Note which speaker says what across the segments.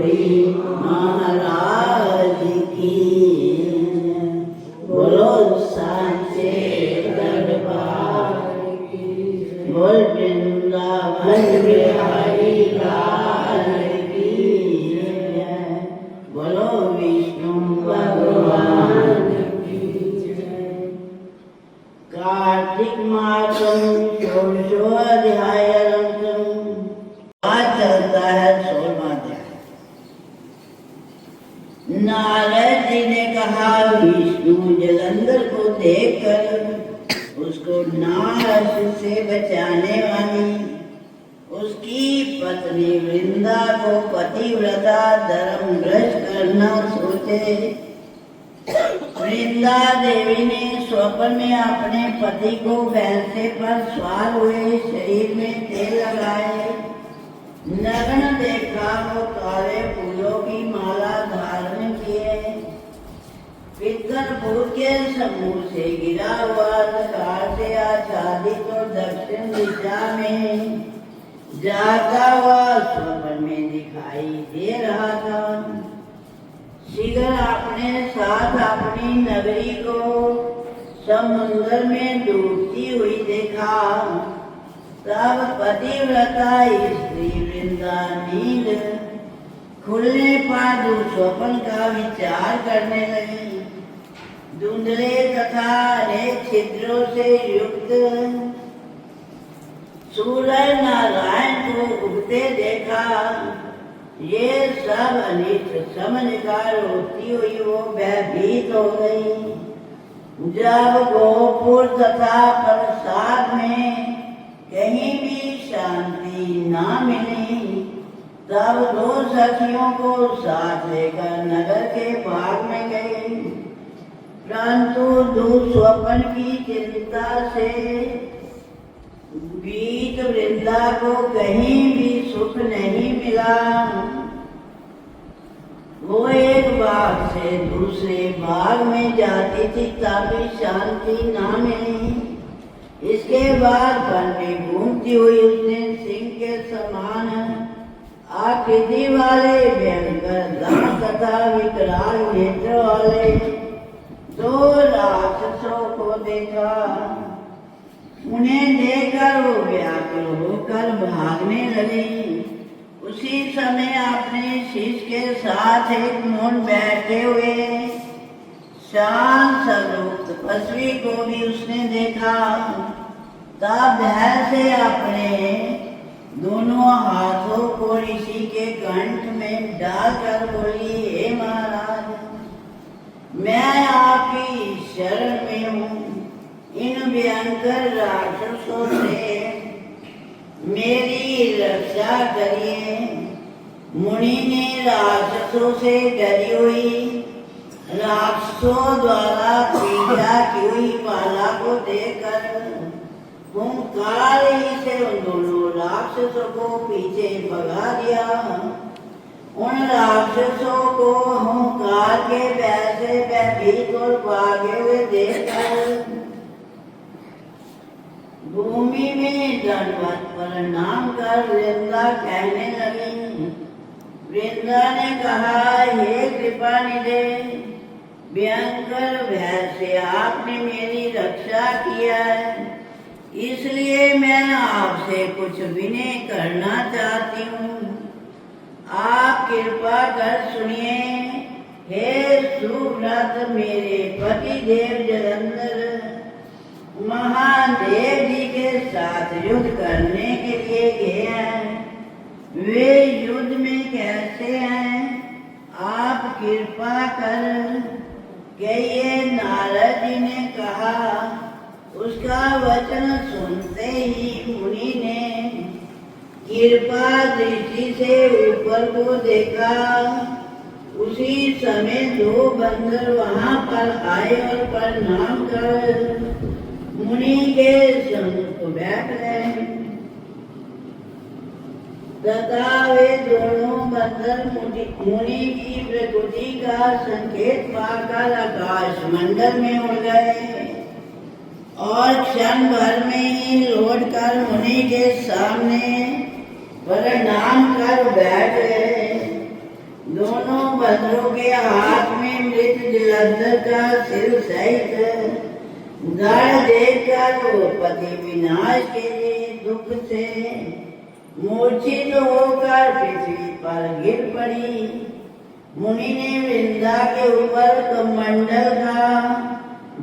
Speaker 1: श्री महाराज की। बोलो सांचे दरबार की। बोल वृंदावन बिहारी लाल की। बोलो विष्णु भगवान की। कार्तिक मासम षोडशोऽध्यायम्। आज चलता है 16वां अध्याय। नारद जी ने कहा, विष्णु जलंधर को देखकर उसको नाश से बचाने वाली उसकी पत्नी वृंदा को पतिव्रता धर्म भ्रष्ट करना सोचे। वृंदा देवी ने स्वप्न में अपने पति को भैंसे पर सवार हुए शरीर में तेल लगाए नग्न देखा। वो काले फूलों की माला धारण किए पितरपुर के समूह से गिरा हुआ अंधकार से आच्छादित और दक्षिण दिशा में जाता हुआ स्वप्न में दिखाई दे रहा था। शीघ्र अपने साथ अपनी नगरी को समुद्र में डूबती हुई देखा। तब पतिव्रता स्त्री वृंदा नींद खुलने पर दुस्वप्न का विचार करने लगी। धुंधले तथा अनेक छिद्रों से युक्त सूरज नारायण को उगते देखा। ये सब अनिष्ट समझकर होती हुई वो भयभीत हो गई। जब गोपुर तथा प्रसाद में कहीं भी शांति ना मिली, तब दो सखियों को साथ लेकर नगर के बाग में गई। परंतु दुस्वप्न की चिंता से बीत वृंदा को कहीं भी सुख नहीं मिला। वो एक बाग से दूसरे बाग में जाती थी ताकि शांति ना मिली। इसके बाद वन में घूमती हुई उसने सिंह के समान आकृति वाले भयंकर दांत तथा विकराल नेत्र वाले दो राक्षसों को देखा। उन्हें देखकर वो व्याकुल होकर भागने लगी। उसी समय अपने शिष्य के साथ एक मौन बैठे हुए शांत स्वरूप तपस्वी को भी उसने देखा। तब धैर्य से अपने दोनों हाथों को ऋषि के कंठ में डालकर बोली, हे महाराज, मैं आपकी शरण में हूँ। इन भयंकर राक्षसों से मेरी रक्षा करिए। मुनि ने राक्षसों से डरी हुई राक्षसों द्वारा पीछा की हुई बाला को देखकर हुंकार से उन दोनों राक्षसों को पीछे भगा दिया। उन राक्षसों को हुंकार के भय से भयभीत और भागे हुए देखकर भूमि में दंडवत प्रणाम कर वृंदा कहने लगी। वृंदा ने कहा, हे कृपा निधे, भयंकर भय से आपने मेरी रक्षा किया है, इसलिए मैं आपसे कुछ विनय करना चाहती हूँ। आप कृपा कर सुनिए। हे सुव्रत, मेरे पति देव जलंधर महादेव जी के साथ युद्ध करने के लिए गए हैं। वे युद्ध में कैसे हैं, आप कृपा कर कहिए। नारद जी ने कहा। उसका वचन सुनते ही मुनि ने कृपा दृष्टि से ऊपर को देखा। उसी समय दो बंदर वहां पर आए और प्रणाम कर मुनि के सम्मुख बैठ गए तथा वे दोनों बंदर मुनि की प्रकृति का संकेत पाकर आकाश मंडल में उड़ गए और क्षण भर में ही लौटकर मुनि के सामने प्रणाम कर बैठ गए। दोनों बंदरों के हाथ में मृत जलंधर का सिर सहित गाड़ देखकर वो पति विनाश के लिए दुख से मूर्छित होकर पृथ्वी पर गिर पड़ी। मुनि ने वृंदा के ऊपर कमंडल का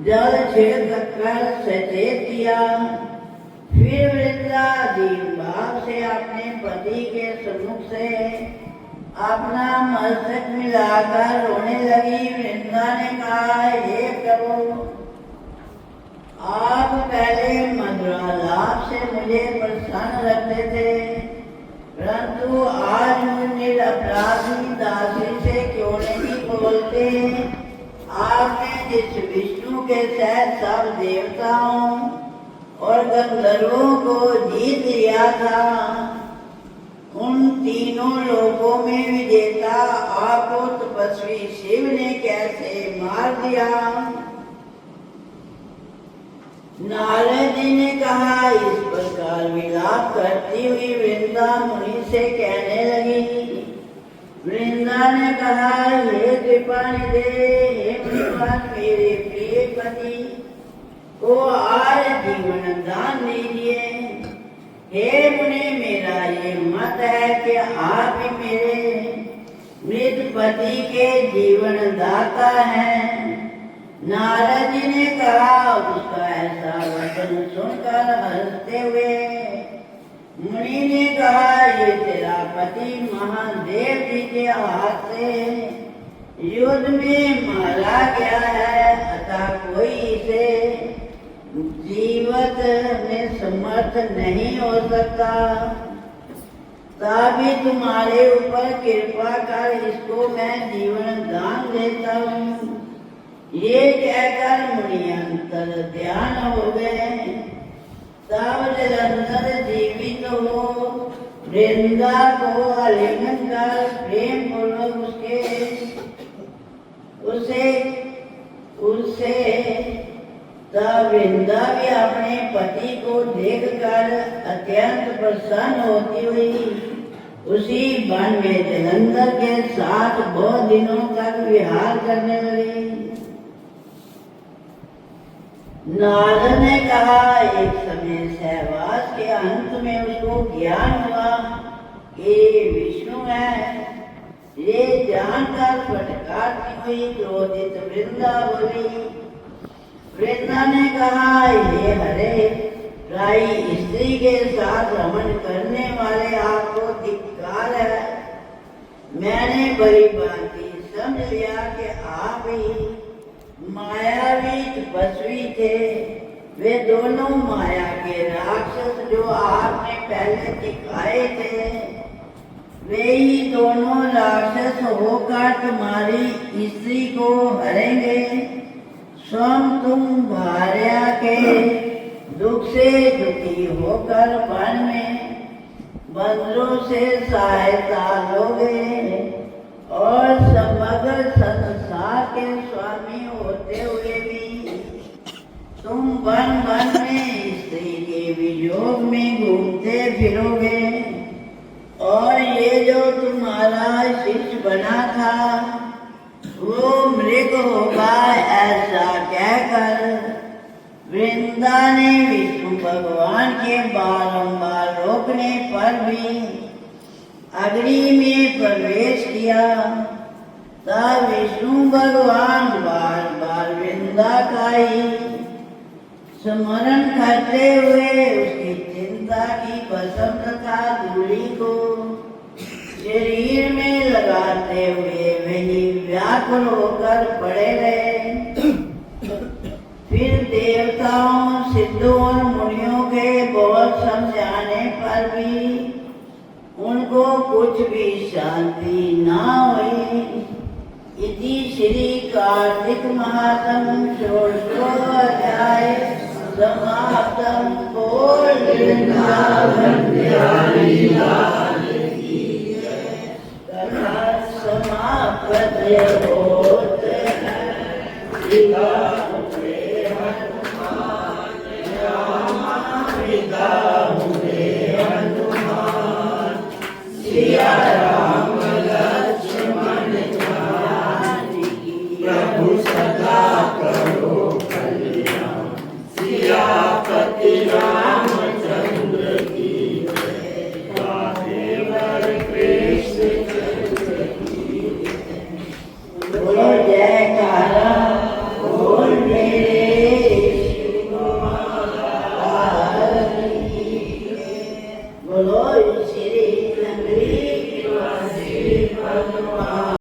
Speaker 1: जल छिड़ककर सचेत किया। फिर वृंदा दीन भाव से अपने पति के सम्मुख से अपना मस्तक मिलाकर रोने लगी। वृंदा ने कहा, हे प्रभु, आप पहले मधुरालाप से मुझे प्रसन्न रखते थे, परंतु आज मुझे अपराधी दासी से क्यों नहीं बोलते? आपने जिस विष्णु के साथ सब देवताओं और गंधर्वों को जीत लिया था, उन तीनों लोकों में विजेता आपको तपस्वी शिव ने कैसे मार दिया? नारद जी ने कहा। इस प्रकार विलाप करती हुई वृंदा मुनि से कहने लगी। वृंदा ने कहा, हे कृपानिधे, हे भगवान, मेरे प्रिय पति को आज जीवन दान दीजिए। हे मुनि, मेरा ये मत है कि आप ही मेरे मृत पति के जीवन दाता हैं। नारद जी ने कहा। उसका ऐसा वचन सुनकर हंसते हुए मुनि ने कहा, ये तेरा पति महादेव जी के हाथ से युद्ध में मारा गया है, अतः कोई इसे जीवित में समर्थ नहीं हो सकता। तभी तुम्हारे ऊपर कृपा कर इसको मैं जीवन दान देता हूँ। ये कहकर मुनि अंतर ध्यान हो गए। तब जलंधर जीवित हो वृंदा को आलिंगन कर प्रेम पूर्वक उससे तब वृंदा भी अपने पति को देखकर अत्यंत प्रसन्न होती हुई उसी वन में जलंधर के साथ बहुत दिनों तक विहार करने लगी। नारद ने कहा, एक समय सहवास के अंत में उसको ज्ञान हुआ कि विष्णु है। ये जानकर फटकारती हुई क्रोधित वृंदा बोली। वृंदा ने कहा, हे हरे राई स्त्री के साथ रमण करने वाले आपको धिक्कार है। मैंने बड़ी भांति समझ लिया कि आप ही मायावी तपस्वी थे। वे दोनों माया के राक्षस जो आपने पहले दिखाए थे, वे ही दोनों राक्षस होकर तुम्हारी स्त्री को हरेंगे। स्वयं तुम भार्या के दुख से दुखी होकर वन में बंदरों से सहायता लोगे और समग्र संसार के स्वामी होते हुए भी तुम वन वन में स्त्री के वियोग में घूमते फिरोगे। और ये जो तुम्हारा शिष्य बना था वो मृग होगा, ऐसा कहकर वृंदा ने विष्णु भगवान के बारंबार रोकने पर भी अग्नि में प्रवेश किया। तब विष्णु भगवान बार बार वृंदा का ही स्मरण करते हुए उसकी चिंता की भस्म तथा धूलि को शरीर में लगाते हुए वही व्याकुल होकर पड़े रहे। फिर देवताओं, सिद्धों और मुनियों के बहुत समझाने पर भी उनको कुछ भी शांति ना हुई। इति श्री कार्तिक महात्म षोडशोऽध्याय समाप्तम्। बोल वृंदावन बिहारी लाल की जय। कथा समाप्त होत है।